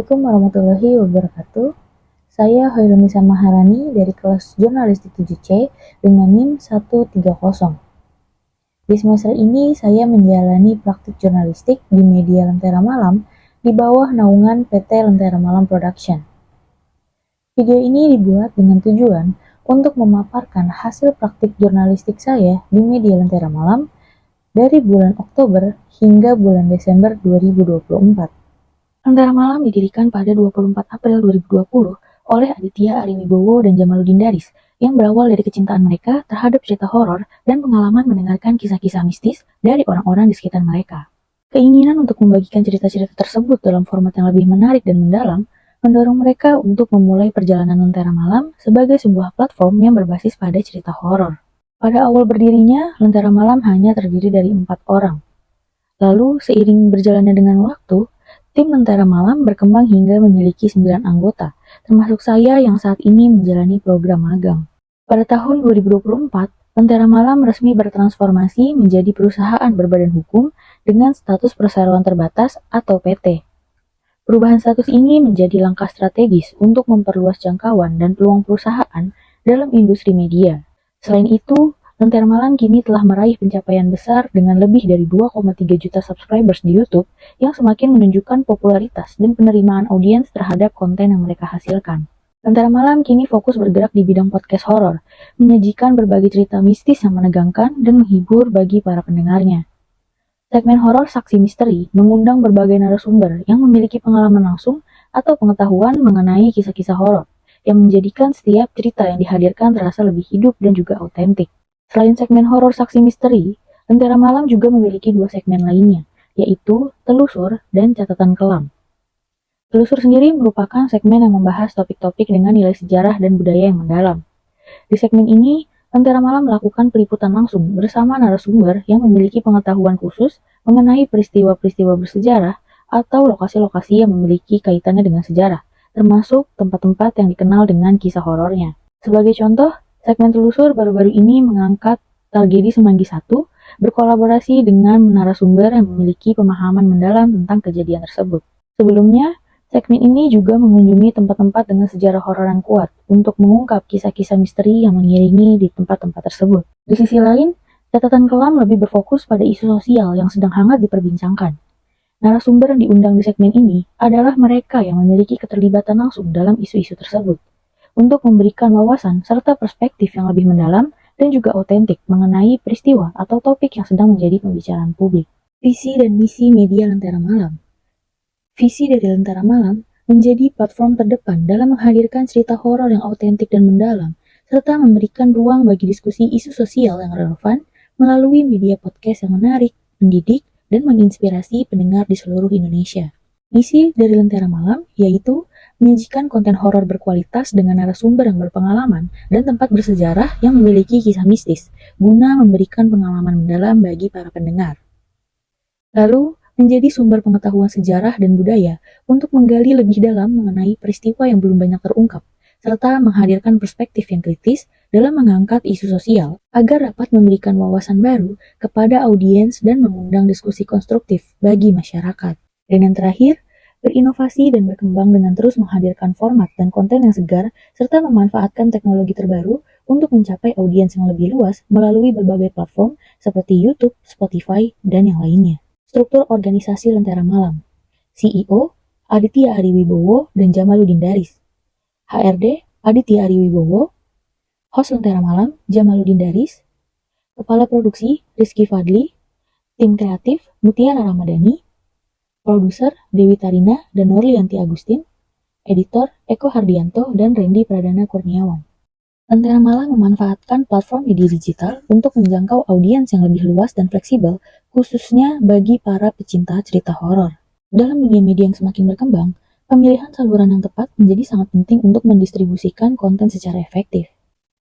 Assalamualaikum warahmatullahi wabarakatuh. Saya Hoirunisa Maharani dari kelas Jurnalistik 7C dengan NIM 130. Di semester ini saya menjalani praktik jurnalistik di media Lentera Malam di bawah naungan PT Lentera Malam Production. Video ini dibuat dengan tujuan untuk memaparkan hasil praktik jurnalistik saya di media Lentera Malam dari bulan Oktober hingga bulan Desember 2024. Lentera Malam didirikan pada 24 April 2020 oleh Aditya Ariwibowo dan Jamaluddin Daris yang berawal dari kecintaan mereka terhadap cerita horor dan pengalaman mendengarkan kisah-kisah mistis dari orang-orang di sekitar mereka. Keinginan untuk membagikan cerita-cerita tersebut dalam format yang lebih menarik dan mendalam mendorong mereka untuk memulai perjalanan Lentera Malam sebagai sebuah platform yang berbasis pada cerita horor. Pada awal berdirinya, Lentera Malam hanya terdiri dari 4 orang. Lalu, seiring berjalannya dengan waktu, tim Lentera Malam berkembang hingga memiliki 9 anggota, termasuk saya yang saat ini menjalani program magang. Pada tahun 2024, Lentera Malam resmi bertransformasi menjadi perusahaan berbadan hukum dengan status perseroan terbatas atau PT. Perubahan status ini menjadi langkah strategis untuk memperluas jangkauan dan peluang perusahaan dalam industri media. Selain itu, Lentera Malam kini telah meraih pencapaian besar dengan lebih dari 2,3 juta subscribers di YouTube yang semakin menunjukkan popularitas dan penerimaan audiens terhadap konten yang mereka hasilkan. Lentera Malam kini fokus bergerak di bidang podcast horor, menyajikan berbagai cerita mistis yang menegangkan dan menghibur bagi para pendengarnya. Segmen horor Saksi Misteri mengundang berbagai narasumber yang memiliki pengalaman langsung atau pengetahuan mengenai kisah-kisah horor, yang menjadikan setiap cerita yang dihadirkan terasa lebih hidup dan juga autentik. Selain segmen horor Saksi Misteri, Lentera Malam juga memiliki 2 segmen lainnya, yaitu Telusur dan Catatan Kelam. Telusur sendiri merupakan segmen yang membahas topik-topik dengan nilai sejarah dan budaya yang mendalam. Di segmen ini, Lentera Malam melakukan peliputan langsung bersama narasumber yang memiliki pengetahuan khusus mengenai peristiwa-peristiwa bersejarah atau lokasi-lokasi yang memiliki kaitannya dengan sejarah, termasuk tempat-tempat yang dikenal dengan kisah horornya. Sebagai contoh, segmen Telusur baru-baru ini mengangkat tragedi Semanggi I berkolaborasi dengan narasumber yang memiliki pemahaman mendalam tentang kejadian tersebut. Sebelumnya, segmen ini juga mengunjungi tempat-tempat dengan sejarah horor yang kuat untuk mengungkap kisah-kisah misteri yang mengiringi di tempat-tempat tersebut. Di sisi lain, Catatan Kelam lebih berfokus pada isu sosial yang sedang hangat diperbincangkan. Narasumber yang diundang di segmen ini adalah mereka yang memiliki keterlibatan langsung dalam isu-isu tersebut, untuk memberikan wawasan serta perspektif yang lebih mendalam dan juga otentik mengenai peristiwa atau topik yang sedang menjadi pembicaraan publik. Visi dan misi media Lentera Malam. Visi dari Lentera Malam menjadi platform terdepan dalam menghadirkan cerita horor yang autentik dan mendalam, serta memberikan ruang bagi diskusi isu sosial yang relevan melalui media podcast yang menarik, mendidik, dan menginspirasi pendengar di seluruh Indonesia. Misi dari Lentera Malam yaitu menyajikan konten horor berkualitas dengan narasumber yang berpengalaman dan tempat bersejarah yang memiliki kisah mistis, guna memberikan pengalaman mendalam bagi para pendengar. Lalu, menjadi sumber pengetahuan sejarah dan budaya untuk menggali lebih dalam mengenai peristiwa yang belum banyak terungkap, serta menghadirkan perspektif yang kritis dalam mengangkat isu sosial agar dapat memberikan wawasan baru kepada audiens dan mengundang diskusi konstruktif bagi masyarakat. Dan yang terakhir, berinovasi dan berkembang dengan terus menghadirkan format dan konten yang segar serta memanfaatkan teknologi terbaru untuk mencapai audiens yang lebih luas melalui berbagai platform seperti YouTube, Spotify, dan yang lainnya. Struktur organisasi Lentera Malam. CEO, Aditya Ariwibowo dan Jamaluddin Daris. HRD, Aditya Ariwibowo. Host Lentera Malam, Jamaluddin Daris. Kepala Produksi, Rizky Fadli. Tim Kreatif, Mutiara Ramadhani. Produser, Dewi Tarina dan Norlianti Agustin. Editor, Eko Hardianto dan Randy Pradana Kurniawan. Lentera Malam memanfaatkan platform media digital untuk menjangkau audiens yang lebih luas dan fleksibel, khususnya bagi para pecinta cerita horor. Dalam dunia media yang semakin berkembang, pemilihan saluran yang tepat menjadi sangat penting untuk mendistribusikan konten secara efektif.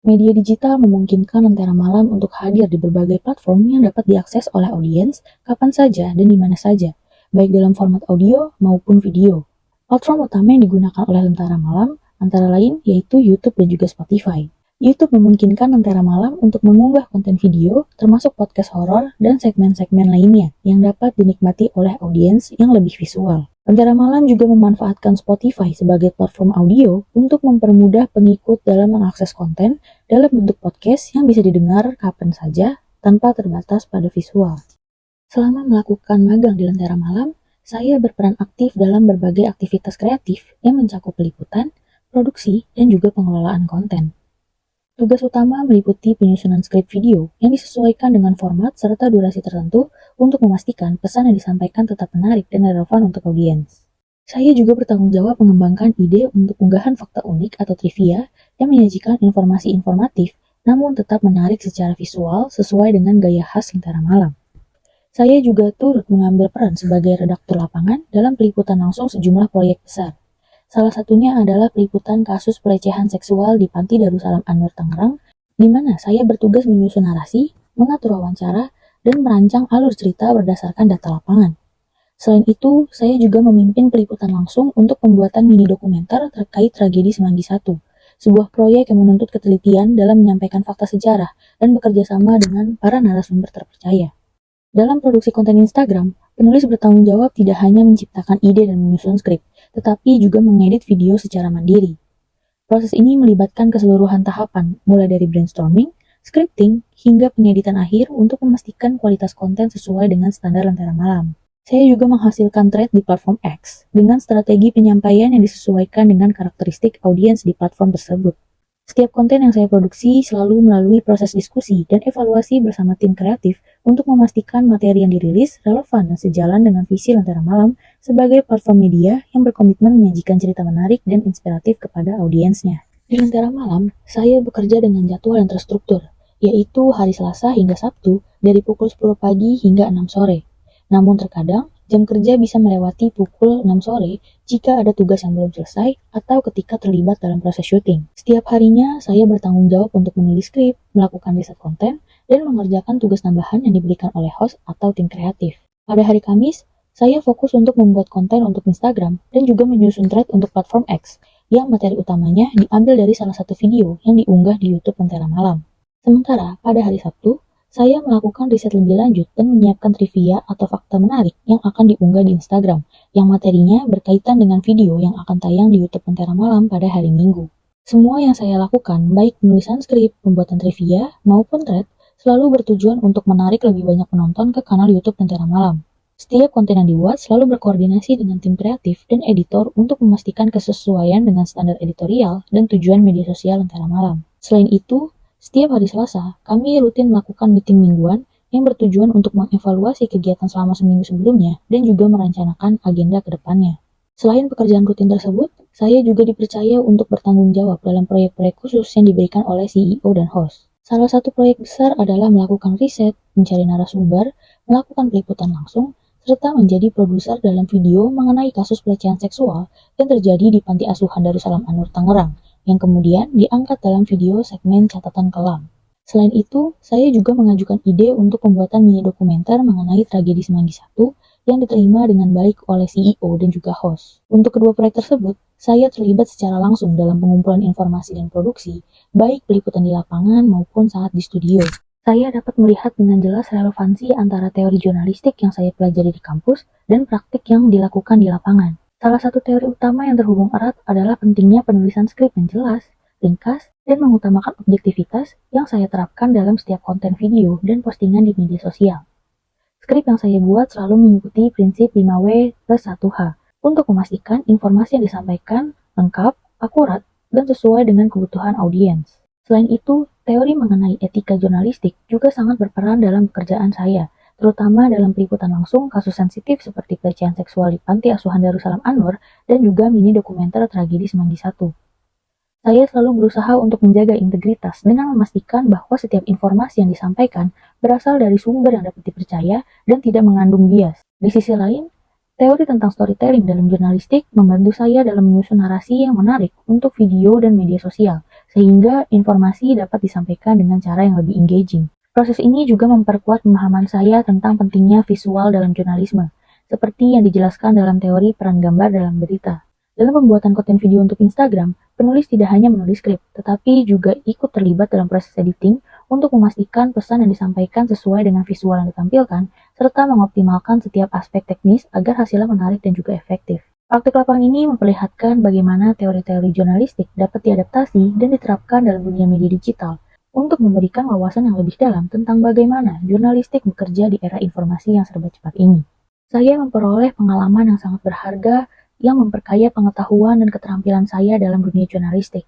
Media digital memungkinkan Lentera Malam untuk hadir di berbagai platform yang dapat diakses oleh audiens kapan saja dan di mana saja, baik dalam format audio maupun video. Platform utama yang digunakan oleh Lentera Malam antara lain yaitu YouTube dan juga Spotify. YouTube memungkinkan Lentera Malam untuk mengunggah konten video, termasuk podcast horor dan segmen-segmen lainnya yang dapat dinikmati oleh audiens yang lebih visual. Lentera Malam juga memanfaatkan Spotify sebagai platform audio untuk mempermudah pengikut dalam mengakses konten dalam bentuk podcast yang bisa didengar kapan saja tanpa terbatas pada visual. Selama melakukan magang di Lentera Malam, saya berperan aktif dalam berbagai aktivitas kreatif yang mencakup peliputan, produksi, dan juga pengelolaan konten. Tugas utama meliputi penyusunan skrip video yang disesuaikan dengan format serta durasi tertentu untuk memastikan pesan yang disampaikan tetap menarik dan relevan untuk audiens. Saya juga bertanggung jawab mengembangkan ide untuk unggahan fakta unik atau trivia yang menyajikan informasi informatif namun tetap menarik secara visual sesuai dengan gaya khas Lentera Malam. Saya juga turut mengambil peran sebagai redaktur lapangan dalam peliputan langsung sejumlah proyek besar. Salah satunya adalah peliputan kasus pelecehan seksual di Panti Darussalam An-Nur Tangerang, di mana saya bertugas menyusun narasi, mengatur wawancara, dan merancang alur cerita berdasarkan data lapangan. Selain itu, saya juga memimpin peliputan langsung untuk pembuatan mini dokumenter terkait tragedi Semanggi I, sebuah proyek yang menuntut ketelitian dalam menyampaikan fakta sejarah dan bekerja sama dengan para narasumber terpercaya. Dalam produksi konten Instagram, penulis bertanggung jawab tidak hanya menciptakan ide dan menyusun skrip, tetapi juga mengedit video secara mandiri. Proses ini melibatkan keseluruhan tahapan, mulai dari brainstorming, scripting, hingga pengeditan akhir untuk memastikan kualitas konten sesuai dengan standar Lentera Malam. Saya juga menghasilkan thread di platform X dengan strategi penyampaian yang disesuaikan dengan karakteristik audiens di platform tersebut. Setiap konten yang saya produksi selalu melalui proses diskusi dan evaluasi bersama tim kreatif untuk memastikan materi yang dirilis relevan dan sejalan dengan visi Lentera Malam sebagai platform media yang berkomitmen menyajikan cerita menarik dan inspiratif kepada audiensnya. Di Lentera Malam, saya bekerja dengan jadwal yang terstruktur, yaitu hari Selasa hingga Sabtu dari pukul 10 pagi hingga 6 sore. Namun terkadang, jam kerja bisa melewati pukul 6 sore jika ada tugas yang belum selesai atau ketika terlibat dalam proses syuting. Setiap harinya, saya bertanggung jawab untuk menulis skrip, melakukan riset konten, dan mengerjakan tugas tambahan yang diberikan oleh host atau tim kreatif. Pada hari Kamis, saya fokus untuk membuat konten untuk Instagram dan juga menyusun thread untuk platform X, yang materi utamanya diambil dari salah satu video yang diunggah di YouTube Lentera Malam. Sementara pada hari Sabtu, saya melakukan riset lebih lanjut dan menyiapkan trivia atau fakta menarik yang akan diunggah di Instagram, yang materinya berkaitan dengan video yang akan tayang di YouTube Lentera Malam pada hari Minggu. Semua yang saya lakukan, baik penulisan skrip, pembuatan trivia, maupun thread, selalu bertujuan untuk menarik lebih banyak penonton ke kanal YouTube Lentera Malam. Setiap konten yang dibuat selalu berkoordinasi dengan tim kreatif dan editor untuk memastikan kesesuaian dengan standar editorial dan tujuan media sosial Lentera Malam. Selain itu, setiap hari Selasa, kami rutin melakukan meeting mingguan yang bertujuan untuk mengevaluasi kegiatan selama seminggu sebelumnya dan juga merencanakan agenda ke depannya. Selain pekerjaan rutin tersebut, saya juga dipercaya untuk bertanggung jawab dalam proyek-proyek khusus yang diberikan oleh CEO dan host. Salah satu proyek besar adalah melakukan riset, mencari narasumber, melakukan peliputan langsung, serta menjadi produser dalam video mengenai kasus pelecehan seksual yang terjadi di Panti Asuhan Darussalam An-Nur Tangerang, yang kemudian diangkat dalam video segmen catatan kelam. Selain itu, saya juga mengajukan ide untuk pembuatan mini dokumenter mengenai tragedi Semanggi I yang diterima dengan baik oleh CEO dan juga host. Untuk kedua proyek tersebut, saya terlibat secara langsung dalam pengumpulan informasi dan produksi, baik peliputan di lapangan maupun saat di studio. Saya dapat melihat dengan jelas relevansi antara teori jurnalistik yang saya pelajari di kampus dan praktik yang dilakukan di lapangan. Salah satu teori utama yang terhubung erat adalah pentingnya penulisan skrip yang jelas, ringkas, dan mengutamakan objektivitas yang saya terapkan dalam setiap konten video dan postingan di media sosial. Skrip yang saya buat selalu mengikuti prinsip 5W plus 1H untuk memastikan informasi yang disampaikan lengkap, akurat, dan sesuai dengan kebutuhan audiens. Selain itu, teori mengenai etika jurnalistik juga sangat berperan dalam pekerjaan saya, terutama dalam peliputan langsung kasus sensitif seperti pelecehan seksual di Panti Asuhan Darussalam An-Nur dan juga mini dokumenter tragedi Semanggi I. Saya selalu berusaha untuk menjaga integritas dengan memastikan bahwa setiap informasi yang disampaikan berasal dari sumber yang dapat dipercaya dan tidak mengandung bias. Di sisi lain, teori tentang storytelling dalam jurnalistik membantu saya dalam menyusun narasi yang menarik untuk video dan media sosial, sehingga informasi dapat disampaikan dengan cara yang lebih engaging. Proses ini juga memperkuat pemahaman saya tentang pentingnya visual dalam jurnalisme, seperti yang dijelaskan dalam teori peran gambar dalam berita. Dalam pembuatan konten video untuk Instagram, penulis tidak hanya menulis skrip, tetapi juga ikut terlibat dalam proses editing untuk memastikan pesan yang disampaikan sesuai dengan visual yang ditampilkan serta mengoptimalkan setiap aspek teknis agar hasilnya menarik dan juga efektif. Praktik lapangan ini memperlihatkan bagaimana teori-teori jurnalistik dapat diadaptasi dan diterapkan dalam dunia media digital untuk memberikan wawasan yang lebih dalam tentang bagaimana jurnalistik bekerja di era informasi yang serba cepat ini. Saya memperoleh pengalaman yang sangat berharga yang memperkaya pengetahuan dan keterampilan saya dalam dunia jurnalistik.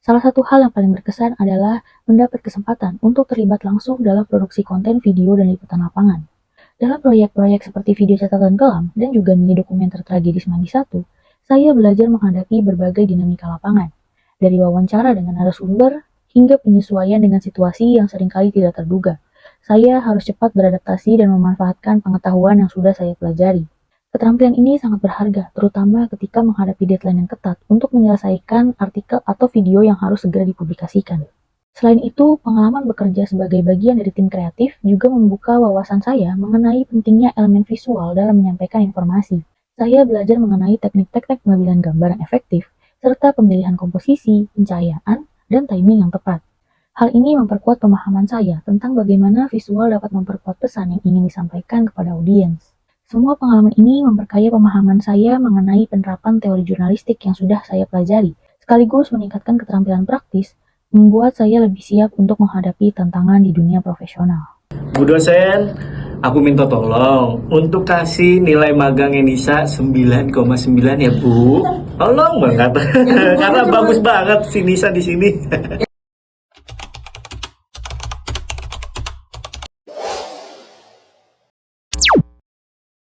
Salah satu hal yang paling berkesan adalah mendapat kesempatan untuk terlibat langsung dalam produksi konten video dan liputan lapangan. Dalam proyek-proyek seperti video catatan kelam dan juga mini dokumenter tragedi Semanggi 1, saya belajar menghadapi berbagai dinamika lapangan, dari wawancara dengan narasumber hingga penyesuaian dengan situasi yang seringkali tidak terduga. Saya harus cepat beradaptasi dan memanfaatkan pengetahuan yang sudah saya pelajari. Keterampilan ini sangat berharga, terutama ketika menghadapi deadline yang ketat untuk menyelesaikan artikel atau video yang harus segera dipublikasikan. Selain itu, pengalaman bekerja sebagai bagian dari tim kreatif juga membuka wawasan saya mengenai pentingnya elemen visual dalam menyampaikan informasi. Saya belajar mengenai teknik-teknik pengambilan gambar yang efektif, serta pemilihan komposisi, pencahayaan, dan timing yang tepat. Hal ini memperkuat pemahaman saya tentang bagaimana visual dapat memperkuat pesan yang ingin disampaikan kepada audiens. Semua pengalaman ini memperkaya pemahaman saya mengenai penerapan teori jurnalistik yang sudah saya pelajari, sekaligus meningkatkan keterampilan praktis, membuat saya lebih siap untuk menghadapi tantangan di dunia profesional. Bu dosen, aku minta tolong untuk kasih nilai magang Enisa 9,9 ya Bu. Tolong banget, karena bagus banget si Nisa di sini.